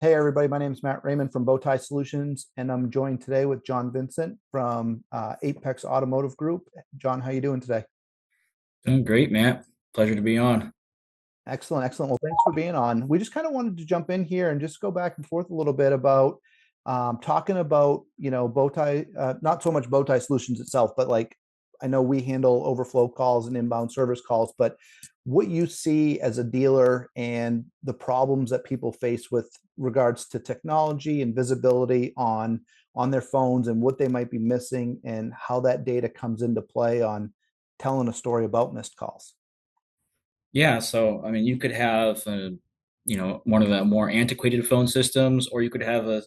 Hey everybody, my name is Matt Raymond from Bowtie Solutions, and I'm joined today with John Vincent from Apex Automotive Group. John, how you doing today? Doing great, Matt. Pleasure to be on. Excellent, excellent. Well, thanks for being on. We just kind of wanted to jump in here and just go back and forth a little bit about talking about, Bowtie, not so much Bowtie Solutions itself, but like I know we handle overflow calls and inbound service calls, but what you see as a dealer and the problems that people face with regards to technology and visibility on their phones and what they might be missing and how that data comes into play on telling a story about missed calls. Yeah, so I mean, you could have one of the more antiquated phone systems, or you could have a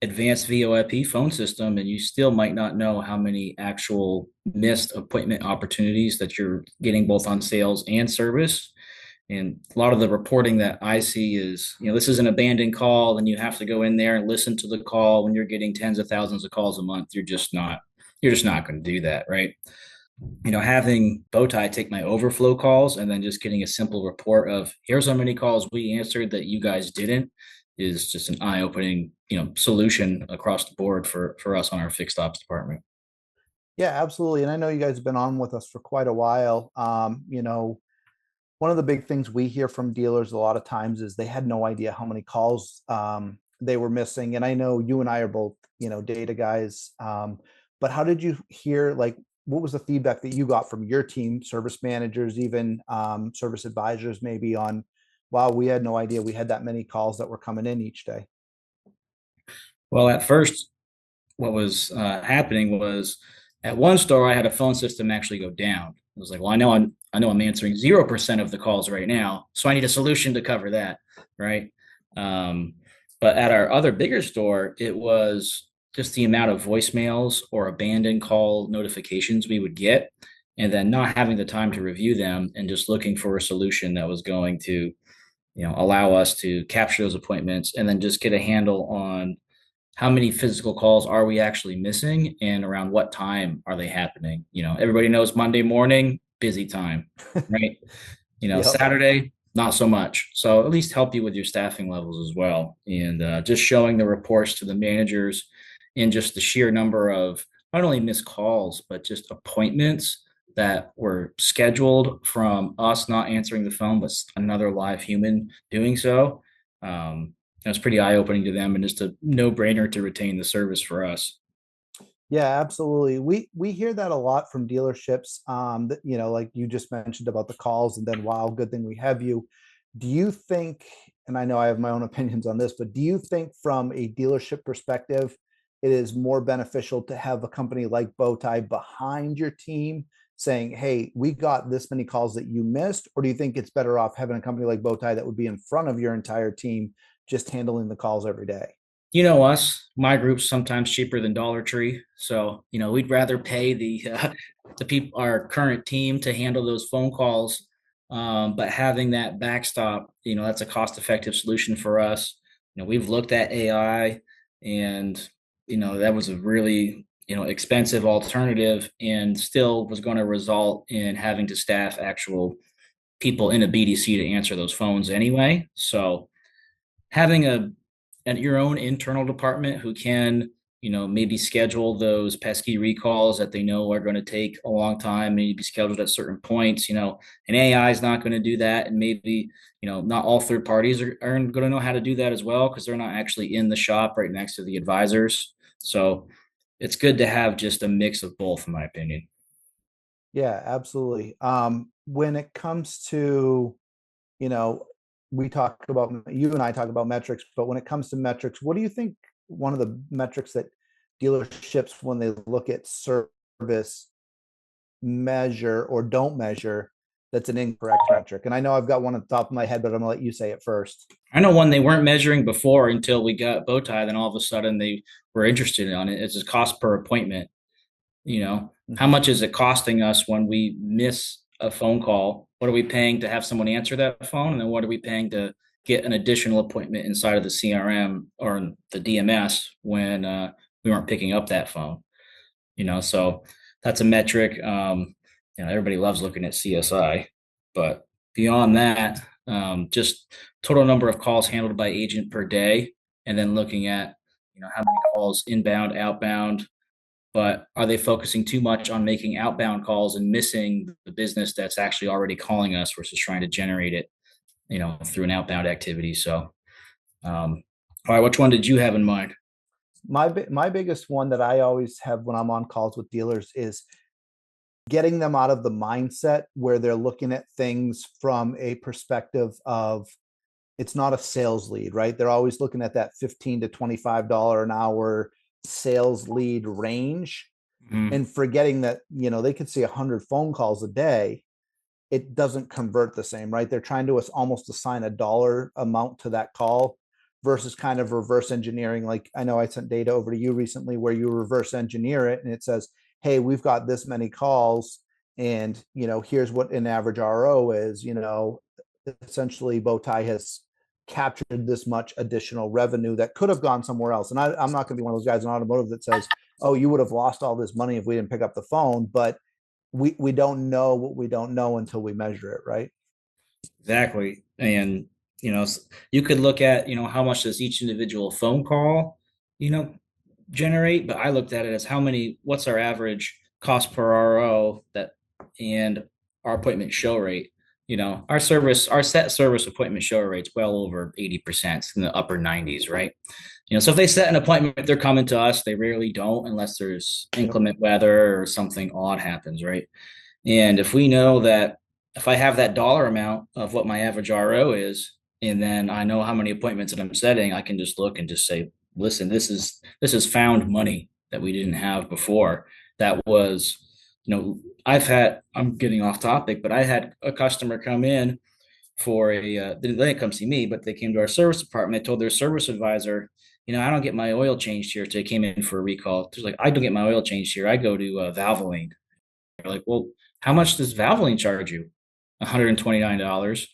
advanced VoIP phone system, and you still might not know how many actual missed appointment opportunities that you're getting both on sales and service. And a lot of the reporting that I see is, this is an abandoned call, and you have to go in there and listen to the call when you're getting tens of thousands of calls a month. You're just not going to do that, right? Having Bowtie take my overflow calls and then just getting a simple report of here's how many calls we answered that you guys didn't is just an eye-opening, solution across the board for us on our fixed ops department. Yeah, absolutely. And I know you guys have been on with us for quite a while. One of the big things we hear from dealers a lot of times is they had no idea how many calls they were missing. And I know you and I are both, data guys. But how did you hear, like, what was the feedback that you got from your team, service managers, even service advisors, maybe on, wow, we had no idea we had that many calls that were coming in each day? Well, at first, what was happening was at one store I had a phone system actually go down. I was like, well, I know I'm answering 0% of the calls right now, so I need a solution to cover that, right? Um, but at our other bigger store, it was just the amount of voicemails or abandoned call notifications we would get, and then not having the time to review them and just looking for a solution that was going to, allow us to capture those appointments and then just get a handle on how many physical calls are we actually missing and around what time are they happening. Everybody knows Monday morning busy time, right? Yep. Saturday not so much, so at least help you with your staffing levels as well, and just showing the reports to the managers and just the sheer number of not only missed calls but just appointments that were scheduled from us not answering the phone but another live human doing so. It was pretty eye-opening to them and just a no-brainer to retain the service for us. Yeah, absolutely. We hear that a lot from dealerships. That like you just mentioned about the calls, and then wow, good thing we have you. Do you think, and I know I have my own opinions on this, but do you think from a dealership perspective, it is more beneficial to have a company like Bowtie behind your team saying, "Hey, we got this many calls that you missed," or do you think it's better off having a company like Bowtie that would be in front of your entire team, just handling the calls every day? Us, my group's sometimes cheaper than Dollar Tree. So, we'd rather pay the people, our current team to handle those phone calls. But having that backstop, that's a cost-effective solution for us. We've looked at AI and, that was a really, expensive alternative and still was going to result in having to staff actual people in a BDC to answer those phones anyway. So having your own internal department who can, maybe schedule those pesky recalls that they know are going to take a long time, maybe be scheduled at certain points, and AI is not going to do that. And maybe, not all third parties are going to know how to do that as well because they're not actually in the shop right next to the advisors. So it's good to have just a mix of both, in my opinion. Yeah, absolutely. When it comes to, you know, we talk about, you and I talk about metrics, but when it comes to metrics, what do you think one of the metrics that dealerships, when they look at service, measure or don't measure, that's an incorrect metric? And I know I've got one at the top of my head, but I'm gonna let you say it first. I know one they weren't measuring before until we got Bowtie, then all of a sudden they were interested in it. It's a cost per appointment. How Mhm. much is it costing us when we miss a phone call? What are we paying to have someone answer that phone? And then what are we paying to get an additional appointment inside of the CRM or the DMS when we weren't picking up that phone? So that's a metric. Everybody loves looking at CSI, but beyond that, just total number of calls handled by agent per day, and then looking at, how many calls inbound, outbound, but are they focusing too much on making outbound calls and missing the business that's actually already calling us versus trying to generate it, through an outbound activity? So, all right, which one did you have in mind? My biggest one that I always have when I'm on calls with dealers is getting them out of the mindset where they're looking at things from a perspective of it's not a sales lead, right? They're always looking at that $15 to $25 an hour sales lead range Mm-hmm. and forgetting that, they could see 100 phone calls a day. It doesn't convert the same, right? They're trying to almost assign a dollar amount to that call versus kind of reverse engineering. Like I know I sent data over to you recently where you reverse engineer it and it says, hey, we've got this many calls and, here's what an average RO is, essentially Bowtie has captured this much additional revenue that could have gone somewhere else. And I'm not going to be one of those guys in automotive that says, oh, you would have lost all this money if we didn't pick up the phone. But we don't know what we don't know until we measure it, right? Exactly. And, you could look at, how much does each individual phone call, you know, generate, but I looked at it as what's our average cost per RO and our appointment show rate. Our set service appointment show rate's well over 80%, in the upper 90s, right? So if they set an appointment, they're coming to us. They rarely don't unless there's Yep. inclement weather or something odd happens, right? And if we know that, if I have that dollar amount of what my average RO is, and then I know how many appointments that I'm setting, I can just look and just say, listen, this is found money that we didn't have before. That was, I'm getting off topic, but I had a customer come in for they didn't come see me, but they came to our service department. They told their service advisor, I don't get my oil changed here. So they came in for a recall. They're like, I don't get my oil changed here. I go to Valvoline. They're like, well, how much does Valvoline charge you? $129.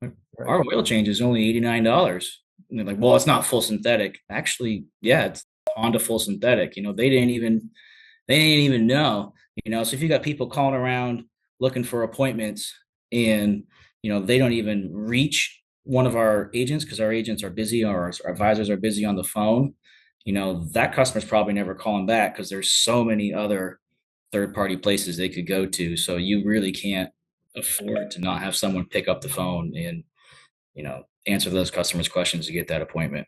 Right. Our oil change is only $89. And they're like, well, it's not full synthetic. Actually, yeah, it's Honda full synthetic. They didn't even know. So if you got people calling around looking for appointments and they don't even reach one of our agents because our agents are busy or our advisors are busy on the phone, that customer's probably never calling back because there's so many other third party places they could go to. So you really can't afford to not have someone pick up the phone and, answer those customers' questions to get that appointment.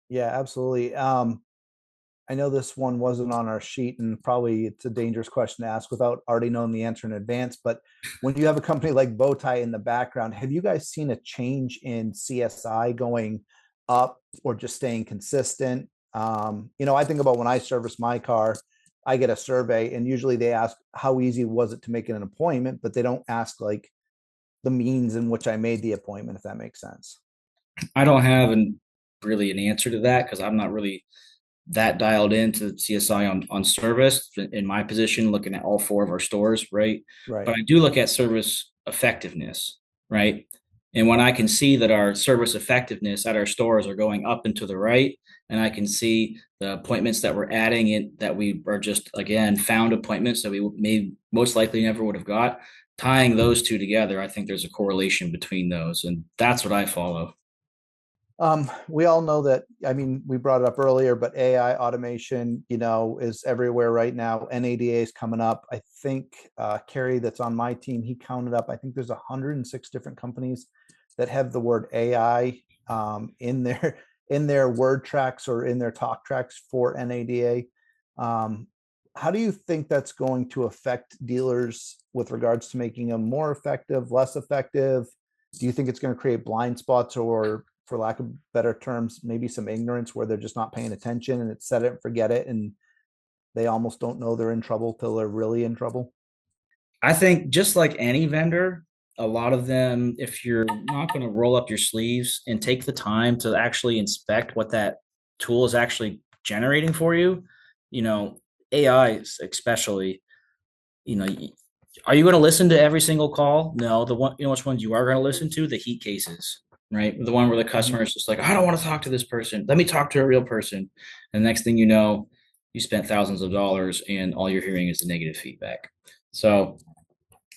Yeah, absolutely. I know this one wasn't on our sheet, and probably it's a dangerous question to ask without already knowing the answer in advance. But when you have a company like Bowtie in the background, have you guys seen a change in CSI going up or just staying consistent? I think about when I service my car, I get a survey, and usually they ask how easy was it to make an appointment, but they don't ask like the means in which I made the appointment, if that makes sense. I don't have really an answer to that because I'm not really that dialed into CSI on service in my position, looking at all four of our stores, right? Right. But I do look at service effectiveness, right? And when I can see that our service effectiveness at our stores are going up and to the right, and I can see the appointments that we're adding in that we are just again found appointments that we may most likely never would have got, tying those two together, I think there's a correlation between those, and that's what I follow. We all know that, I mean, we brought it up earlier, but AI automation, is everywhere right now. NADA is coming up. I think Kerry, that's on my team, he counted up, I think there's 106 different companies that have the word AI in their word tracks or in their talk tracks for NADA. Um, how do you think that's going to affect dealers with regards to making them more effective, less effective? Do you think it's going to create blind spots or, for lack of better terms, maybe some ignorance where they're just not paying attention and it's set it and forget it and they almost don't know they're in trouble till they're really in trouble? I think just like any vendor, a lot of them, if you're not going to roll up your sleeves and take the time to actually inspect what that tool is actually generating for you, you know, AI especially, you know, are you going to listen to every single call? No, the one, which ones you are going to listen to, the heat cases, right? The one where the Mhm. customer is just like, I don't want to talk to this person. Let me talk to a real person. And the next thing you know, you spent thousands of dollars and all you're hearing is the negative feedback. So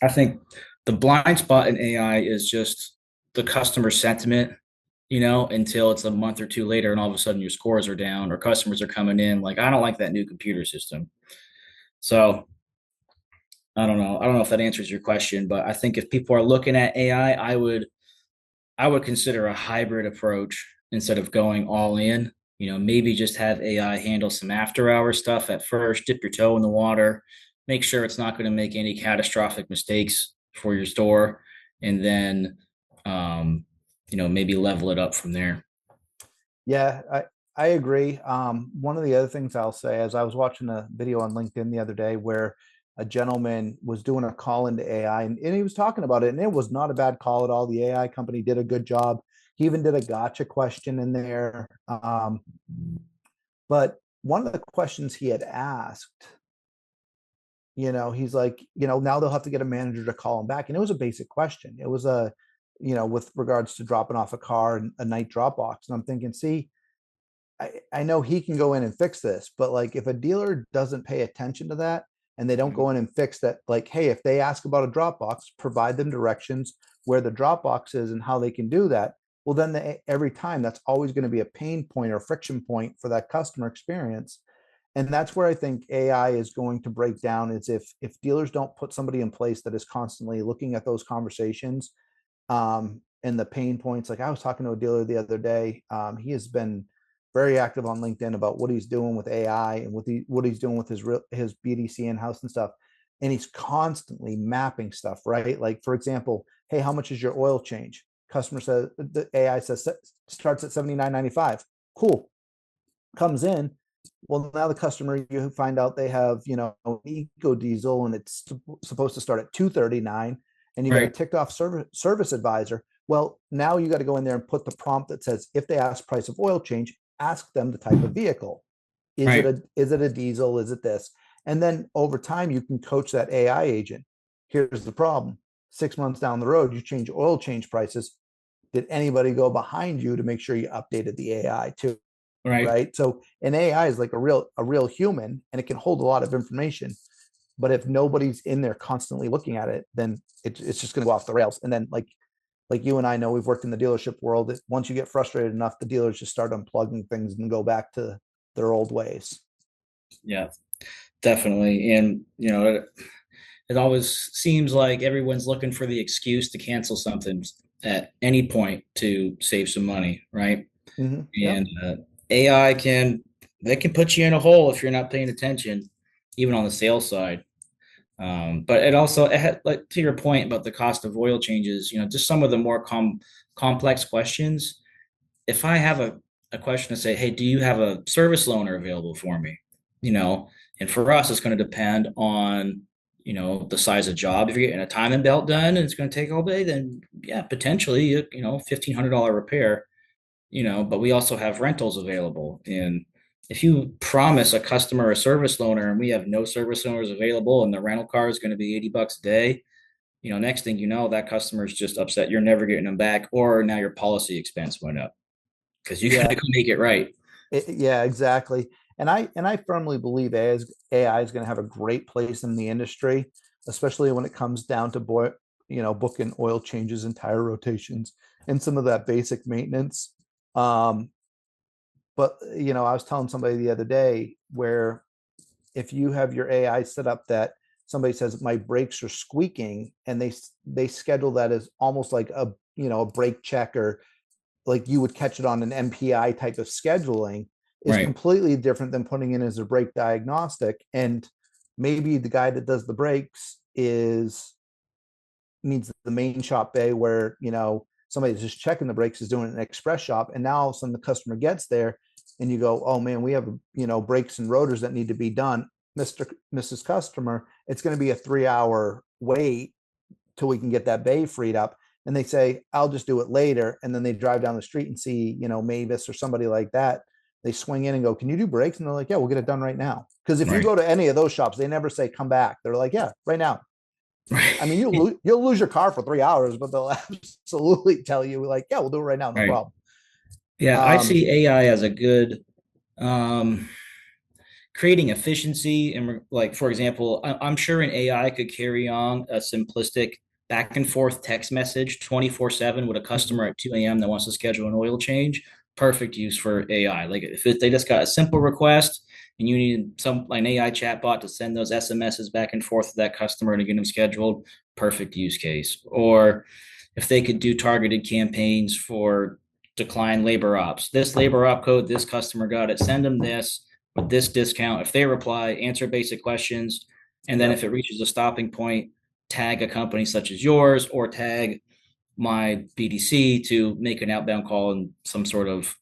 I think the blind spot in AI is just the customer sentiment until it's a month or two later and all of a sudden your scores are down or customers are coming in. Like, I don't like that new computer system. So I don't know. I don't know if that answers your question, but I think if people are looking at AI, I would consider a hybrid approach instead of going all in. Maybe just have AI handle some after hour stuff at first, dip your toe in the water, make sure it's not going to make any catastrophic mistakes for your store, and then, maybe level it up from there. Yeah, I agree. One of the other things I'll say is I was watching a video on LinkedIn the other day where a gentleman was doing a call into AI and he was talking about it, and it was not a bad call at all. The AI company did a good job. He even did a gotcha question in there. But one of the questions he had asked, he's like, now they'll have to get a manager to call him back. And it was a basic question. It was with regards to dropping off a car and a night drop box. And I'm thinking, see, I know he can go in and fix this, but like if a dealer doesn't pay attention to that and they don't go in and fix that, like, hey, if they ask about a Dropbox, provide them directions where the Dropbox is and how they can do that. Well, then every time that's always going to be a pain point or friction point for that customer experience. And that's where I think AI is going to break down is if dealers don't put somebody in place that is constantly looking at those conversations and the pain points. Like I was talking to a dealer the other day. He has been very active on LinkedIn about what he's doing with AI and what he's doing with his BDC in house and stuff. And he's constantly mapping stuff, right? Like for example, hey, how much is your oil change? Customer says the AI says starts at 79.95. Cool. Comes in. Well, now the customer, you find out they have, eco diesel and it's supposed to start at 239 and you got a Right. ticked off service advisor. Well, now you got to go in there and put the prompt that says, if they ask price of oil change, ask them the type of vehicle. Right. Is it a diesel? Is it this? And then over time, you can coach that AI agent. Here's the problem. 6 months down the road, you change oil change prices. Did anybody go behind you to make sure you updated the AI too? Right. Right. So an AI is like a real human and it can hold a lot of information. But if nobody's in there constantly looking at it, then it's just going to go off the rails. And then like you and I know we've worked in the dealership world. Once you get frustrated enough, the dealers just start unplugging things and go back to their old ways. Yeah, definitely. And, it always seems like everyone's looking for the excuse to cancel something at any point to save some money, right? Yep. And AI can put you in a hole if you're not paying attention, even on the sales side. But it had, like to your point about the cost of oil changes, just some of the more complex questions. If I have a question to say, hey, do you have a service loaner available for me? You know, and for us, it's going to depend on, the size of job. If you're getting a timing belt done and it's going to take all day, then yeah, potentially, $1,500 repair, but we also have rentals available. And if you promise a customer a service loaner and we have no service loaners available and the rental car is going to be $80 a day, next thing you know, that customer is just upset. You're never getting them back, or now your policy expense went up because you got to Yeah. go make it right. Yeah, exactly. And I firmly believe AI is going to have a great place in the industry, especially when it comes down to booking oil changes and tire rotations and some of that basic maintenance. Um, but I was telling somebody the other day where if you have your AI set up that somebody says my brakes are squeaking and they schedule that as almost like a brake check or like you would catch it on an MPI type of scheduling is Right. completely different than putting in as a brake diagnostic. And maybe the guy that does the brakes is needs the main shop bay where, somebody's just checking the brakes is doing an express shop. And now all of a sudden the customer gets there and you go, oh man, we have, brakes and rotors that need to be done. Mrs. Customer, it's going to be a 3 hour wait till we can get that bay freed up. And they say, I'll just do it later. And then they drive down the street and see, Mavis or somebody like that. They swing in and go, can you do brakes? And they're like, yeah, we'll get it done right now. Because if you Right. go to any of those shops, they never say come back. They're like, yeah, right now. I mean, Right. you'll lose your car for 3 hours, but they'll absolutely tell you like, yeah, we'll do it right now, no Right. problem. Yeah, I Um, see AI as a good, um, creating efficiency. And like, for example, I'm sure an AI could carry on a simplistic back and forth text message 24/7 with a Mhm. customer at 2 a.m. that wants to schedule an oil change, perfect use for AI. Like they just got a simple request and you need an AI chatbot to send those SMSs back and forth to that customer to get them scheduled, perfect use case. Or if they could do targeted campaigns for decline labor ops, this labor op code, this customer got it, send them this with this discount. If they reply, answer basic questions, and then if Yep. it reaches a stopping point, tag a company such as yours or tag my BDC to make an outbound call and some sort of,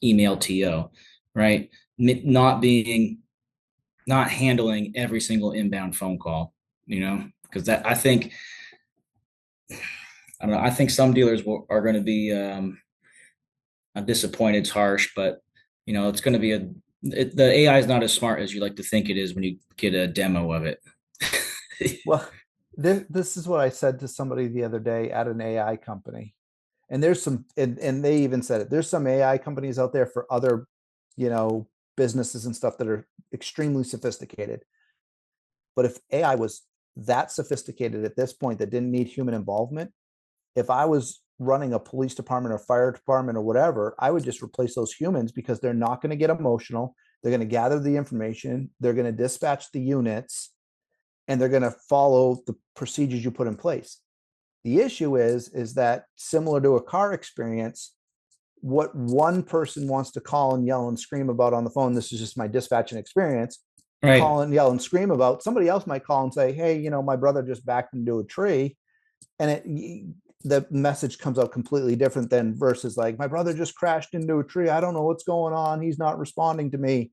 email TO, right? Not being, not handling every single inbound phone call, because that I don't know, I think some dealers are going to be, I'm disappointed. It's harsh, but it's going to be the AI is not as smart as you like to think it is when you get a demo of it. Well, this is what I said to somebody the other day at an AI company. And there's some, and they even said it. There's some AI companies out there for other, you know, businesses and stuff that are extremely sophisticated. But if AI was that sophisticated at this point that didn't need human involvement, if I was running a police department or fire department or whatever, I would just replace those humans because they're not going to get emotional. They're going to gather the information. They're going to dispatch the units and they're going to follow the procedures you put in place. The issue is that similar to a car experience, what one person wants to call and yell and scream about on the phone, this is just my dispatching experience, Right, call and yell and scream about, somebody else might call and say, hey, my brother just backed into a tree. And the message comes out completely different than versus like, my brother just crashed into a tree. I don't know what's going on. He's not responding to me,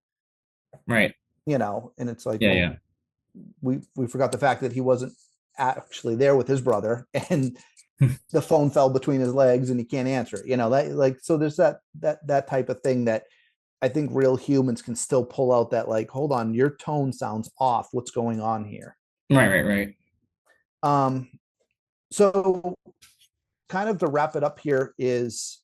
right. and it's like, Yeah, well, yeah. we forgot the fact that he wasn't actually there with his brother and the phone fell between his legs and he can't answer it. That, like, so there's that type of thing that I think real humans can still pull out, that like, hold on, your tone sounds off, what's going on here. Right, right, right. um so kind of to wrap it up here is,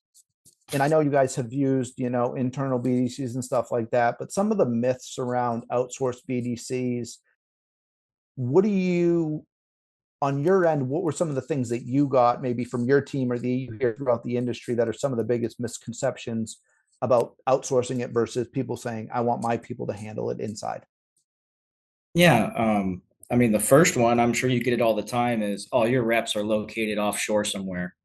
and I know you guys have used, internal BDCs and stuff like that, but some of the myths around outsourced BDCs, what do you, on your end, what were some of the things that you got maybe from your team or the you hear throughout the industry that are some of the biggest misconceptions about outsourcing it versus people saying, I want my people to handle it inside? Yeah. I mean, the first one, I'm sure you get it all the time, is all your reps are located offshore somewhere,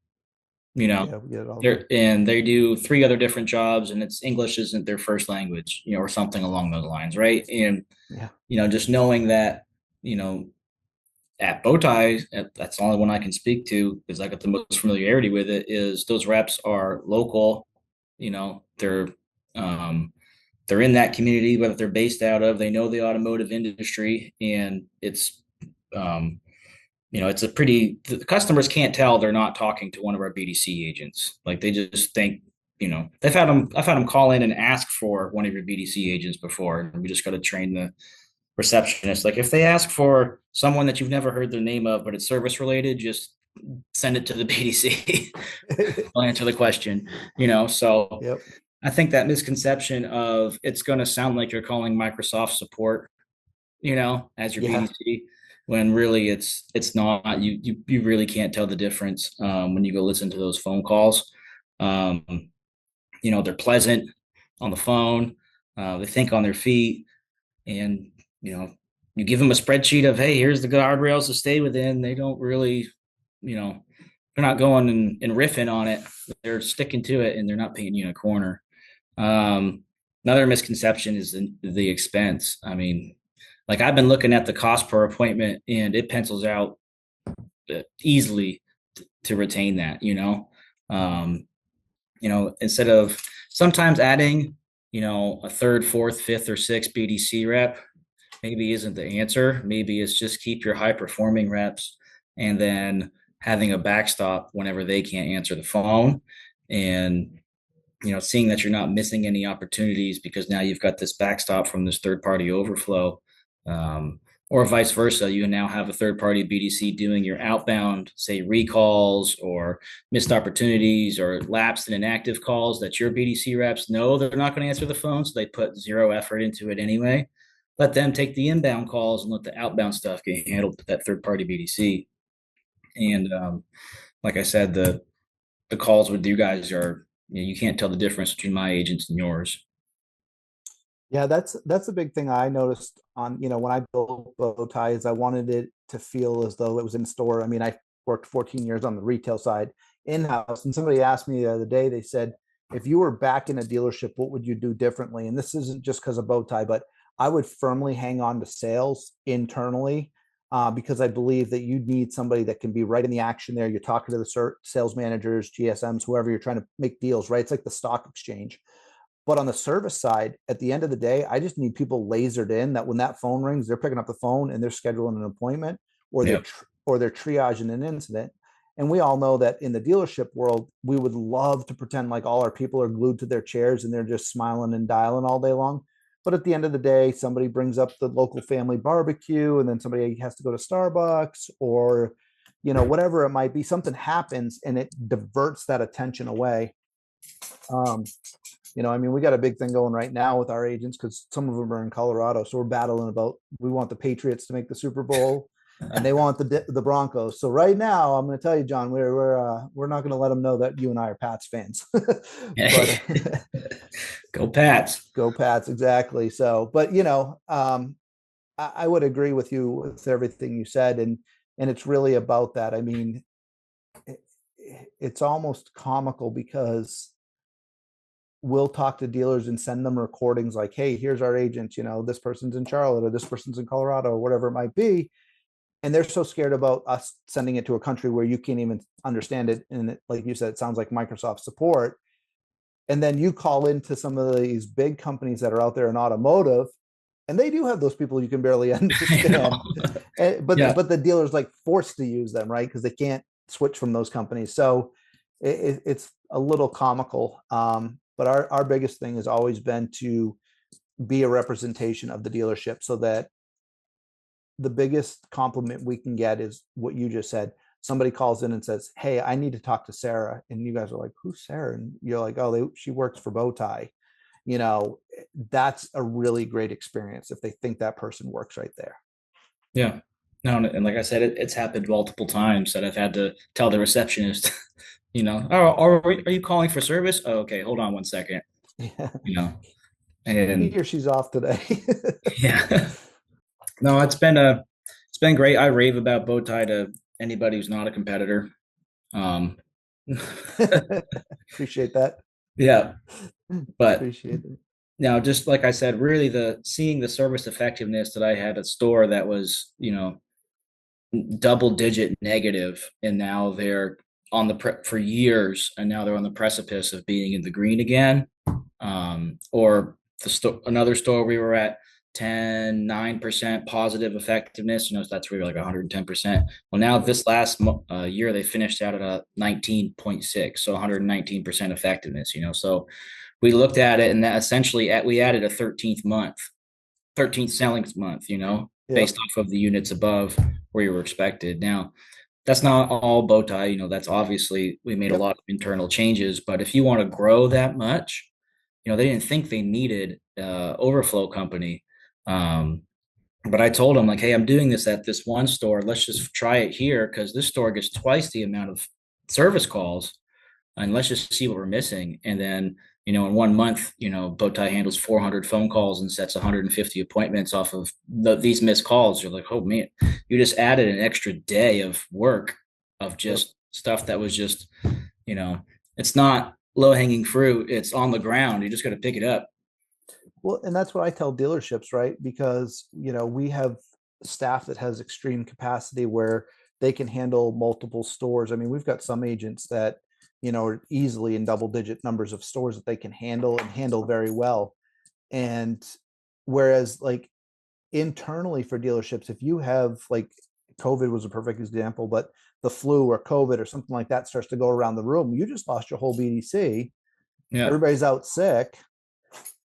you know, Yeah, we get it all the time. they do three other different jobs and it's English isn't their first language, or something along those lines. Right. And, Yeah. just knowing that, you know, at Bowtie, that's the only one I can speak to because I got the most familiarity with it, is those reps are local, you know, um, they're in that community, whether they're based out of, they know the automotive industry, and um, it's a pretty, the customers can't tell they're not talking to one of our BDC agents. Like they just think, I've had them call in and ask for one of your BDC agents before, and we just got to train the receptionist. Like if they ask for someone that you've never heard the name of, but it's service related, just send it to the BDC. I'll answer the question, so Yep. I think that misconception of it's going to sound like you're calling Microsoft support, as your Yeah. BDC, when really it's not. You really can't tell the difference when you go listen to those phone calls. Um, they're pleasant on the phone. They think on their feet, and you know, you give them a spreadsheet of, hey, here's the guardrails to stay within. They don't really, they're not going and riffing on it. They're sticking to it, and they're not painting you in a corner. Another misconception is the expense. I mean, like I've been looking at the cost per appointment, and it pencils out easily to retain that. Instead of sometimes adding, a third, fourth, fifth, or sixth BDC rep, maybe isn't the answer. Maybe it's just keep your high performing reps, and then having a backstop whenever they can't answer the phone, and seeing that you're not missing any opportunities because now you've got this backstop from this third party overflow, or vice versa. You now have a third party BDC doing your outbound, say recalls or missed opportunities or lapsed and inactive calls that your BDC reps know they're not going to answer the phone. So they put zero effort into it anyway. Let them take the inbound calls and let the outbound stuff get handled with that third party BDC. And like I said, the calls with you guys are, you can't tell the difference between my agents and yours. Yeah, that's a big thing I noticed on, when I built bow ties, I wanted it to feel as though it was in store. I mean, I worked 14 years on the retail side in-house, and somebody asked me the other day, they said, if you were back in a dealership, what would you do differently? And this isn't just because of bow tie, but I would firmly hang on to sales internally, because I believe that you need somebody that can be right in the action there. You're talking to the sales managers, GSMs, whoever you're trying to make deals, right? It's like the stock exchange. But on the service side, at the end of the day, I just need people lasered in that when that phone rings, they're picking up the phone and they're scheduling an appointment, or Yeah. they're triaging an incident. And we all know that in the dealership world, we would love to pretend like all our people are glued to their chairs and they're just smiling and dialing all day long. But at the end of the day, somebody brings up the local family barbecue, and then somebody has to go to Starbucks, or whatever it might be. Something happens and it diverts that attention away. Um, I mean, we got a big thing going right now with our agents because some of them are in Colorado. So we're battling about, we want the Patriots to make the Super Bowl and they want the Broncos. So right now, I'm going to tell you, John, we're not going to let them know that you and I are Pats fans. Hey, But go Pats. go Pats, exactly. So, but I would agree with you with everything you said, and it's really about that. I mean, it, it's almost comical because we'll talk to dealers and send them recordings like, hey, here's our agent, this person's in Charlotte or this person's in Colorado or whatever it might be. And they're so scared about us sending it to a country where you can't even understand it. And like you said, it sounds like Microsoft support. And then you call into some of these big companies that are out there in automotive, and they do have those people you can barely I know. understand. but Yeah. but the dealer's like forced to use them, right? Because they can't switch from those companies. So it's a little comical. But our biggest thing has always been to be a representation of the dealership, so that the biggest compliment we can get is what you just said. Somebody calls in and says, hey, I need to talk to Sarah. And you guys are like, who's Sarah? And you're like, oh, she works for Bowtie. You know, that's a really great experience if they think that person works right there. Yeah. No, and like I said, it's happened multiple times that I've had to tell the receptionist, oh, are you calling for service? Oh, okay, hold on one second. Yeah. You know, He and or she's off today. yeah, no, it's been great. I rave about bow tie to anybody who's not a competitor. Um, Appreciate that. yeah, but Appreciate it. now, just like I said, really the seeing the service effectiveness that I had at store that was, double digit negative, and now they're on for years, and now they're on the precipice of being in the green again. Or another store we were at 9% positive effectiveness, so that's really like 110%. Well, now this last year they finished out at a 19.6, so 119% effectiveness, so we looked at it, and that essentially we added a 13th selling month, based Yep. off of the units above where you were expected. Now, that's not all bow tie, that's obviously we made a Yep. lot of internal changes, but if you want to grow that much, they didn't think they needed overflow company. But I told them, like, hey, I'm doing this at this one store. Let's just try it here because this store gets twice the amount of service calls, and let's just see what we're missing. And then, in 1 month, Bowtie handles 400 phone calls and sets 150 appointments off of these missed calls. You're like, oh man, you just added an extra day of work of Yep. just stuff that was just, you know, it's not low hanging fruit. It's on the ground. You just got to pick it up. Well, and that's what I tell dealerships, right? Because, we have staff that has extreme capacity where they can handle multiple stores. I mean, we've got some agents that, are easily in double digit numbers of stores that they can handle and handle very well. And whereas like internally for dealerships, if you have like COVID was a perfect example, but the flu or COVID or something like that starts to go around the room, you just lost your whole BDC. Yeah. Everybody's out sick.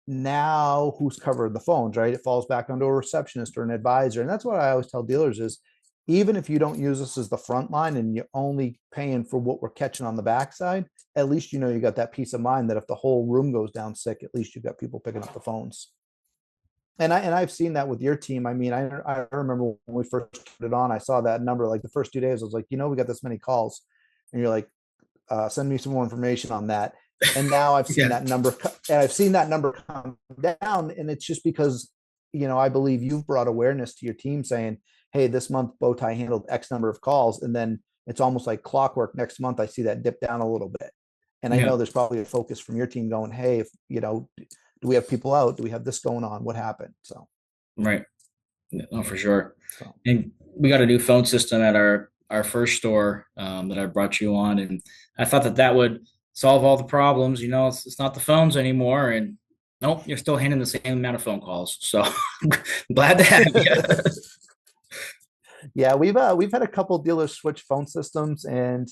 Now who's covering the phones, right? It falls back onto a receptionist or an advisor. And that's what I always tell dealers is, even if you don't use us as the front line and you're only paying for what we're catching on the backside, at least you got that peace of mind that if the whole room goes down sick, at least you've got people picking up the phones. and I've seen that with your team. I mean, I remember when we first put it on, I saw that number like the first 2 days. I was like, we got this many calls, and you're like, send me some more information on that. And now I've seen Yeah. that number, and I've seen that number come down, and it's just because I believe you've brought awareness to your team, saying, "Hey, this month Bowtie handled X number of calls," and then it's almost like clockwork. Next month, I see that dip down a little bit, and I Yeah. know there's probably a focus from your team going, "Hey, if, do we have people out? Do we have this going on? What happened?" So, Right. No, for sure. so And we got a new phone system at our first store that I brought you on, and I thought that that would solve all the problems. It's not the phones anymore, and nope, you're still handling the same amount of phone calls. So glad to have you. yeah, we've had a couple dealers switch phone systems, and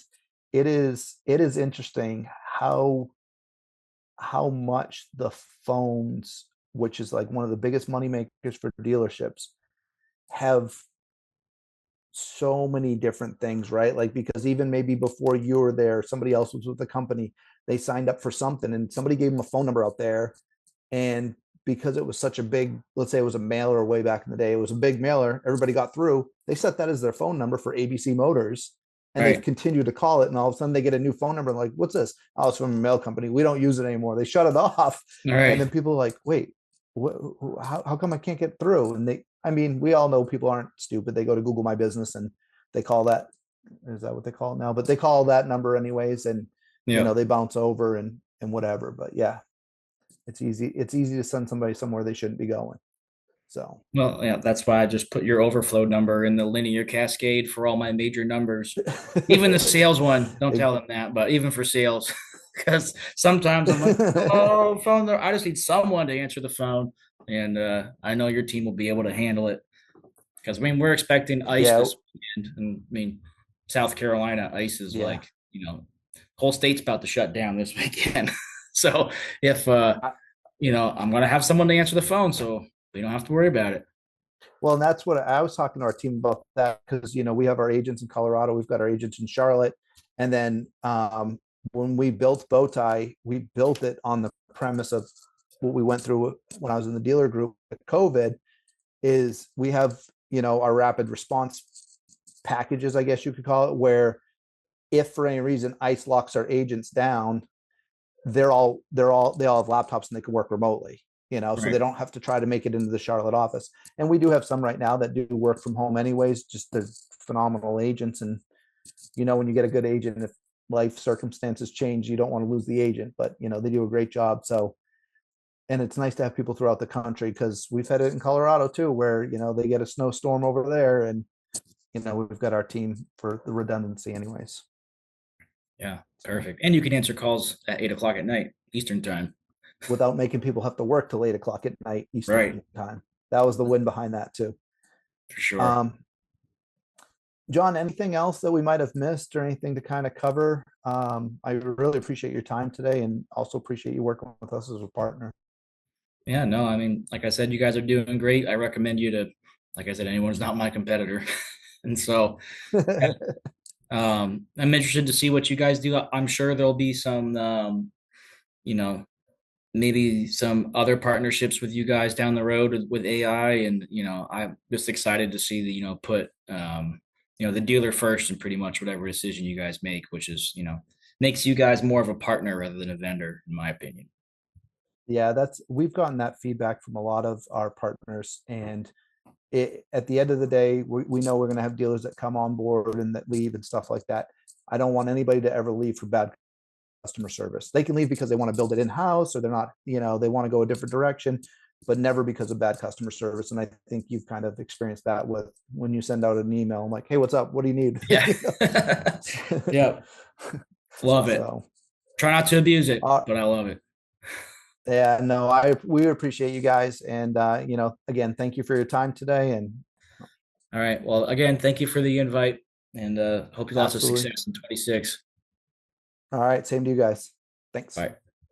it is interesting how much the phones, which is like one of the biggest money makers for dealerships, have so many different things, right? Like, because even maybe before you were there, somebody else was with the company, they signed up for something and somebody gave them a phone number out there. And because it was such a big, let's say it was a mailer way back in the day, it was a big mailer, everybody got through. They set that as their phone number for ABC Motors, and they've Right. continued to call it. And all of a sudden they get a new phone number. Like, what's this? Oh, it's from a mail company. We don't use it anymore. They shut it off. All And right. then people are like, wait, how come I can't get through? And I mean, we all know people aren't stupid. They go to Google My Business and they call that, is that what they call it now? But they call that number anyways. And, Yeah. they bounce over and whatever. But yeah, it's easy to send somebody somewhere they shouldn't be going. So Well, yeah, that's why I just put your overflow number in the linear cascade for all my major numbers. Even the sales one, don't tell them that, but even for sales, because sometimes I'm like, oh, phone. I just need someone to answer the phone, and I know your team will be able to handle it. Because I mean, we're expecting ice yeah, this weekend, and I mean, South Carolina ice is yeah. like whole state's about to shut down this weekend. So if I, I'm gonna have someone to answer the phone, so we don't have to worry about it. well, and that's what I was talking to our team about, that because we have our agents in Colorado, we've got our agents in Charlotte, and then when we built Bowtie, we built it on the premise of what we went through when I was in the dealer group with COVID. Is we have our rapid response packages, I guess you could call it, where if for any reason ICE locks our agents down, they all have laptops and they can work remotely, so they Right. don't have to try to make it into the Charlotte office. And we do have some right now that do work from home anyways, just they're phenomenal agents. And when you get a good agent, if life circumstances change, you don't want to lose the agent, but they do a great job. So, and it's nice to have people throughout the country, because we've had it in Colorado too, where they get a snowstorm over there, and we've got our team for the redundancy anyways. Yeah. So Perfect. And you can answer calls at 8 o'clock at night, Eastern time. without making people have to work till 8 o'clock at night Right. Eastern time. That was the win behind that too. For sure. Um, John, anything else that we might have missed or anything to kind of cover? I really appreciate your time today, and also appreciate you working with us as a partner. Yeah. No, I mean, like I said, you guys are doing great. I recommend you to, like I said, anyone's not my competitor. And so I'm interested to see what you guys do. I'm sure there'll be some, you know, maybe some other partnerships with you guys down the road with AI. And, I'm just excited to see that, put, the dealer first in pretty much whatever decision you guys make, which is, makes you guys more of a partner rather than a vendor, in my opinion. Yeah, we've gotten that feedback from a lot of our partners, and at the end of the day, we know we're going to have dealers that come on board and that leave and stuff like that. I don't want anybody to ever leave for bad customer service. They can leave because they want to build it in house, or they're not, they want to go a different direction, but never because of bad customer service. And I think you've kind of experienced that with when you send out an email. I'm like, hey, what's up? What do you need? Yeah. Yeah. Love it. So, Try not to abuse it, uh, but I love it. yeah, no, we appreciate you guys. And, again, thank you for your time today. And All right. Well, again, thank you for the invite and hope you lots of absolutely. success in 26. All right. Same to you guys. Thanks. Bye.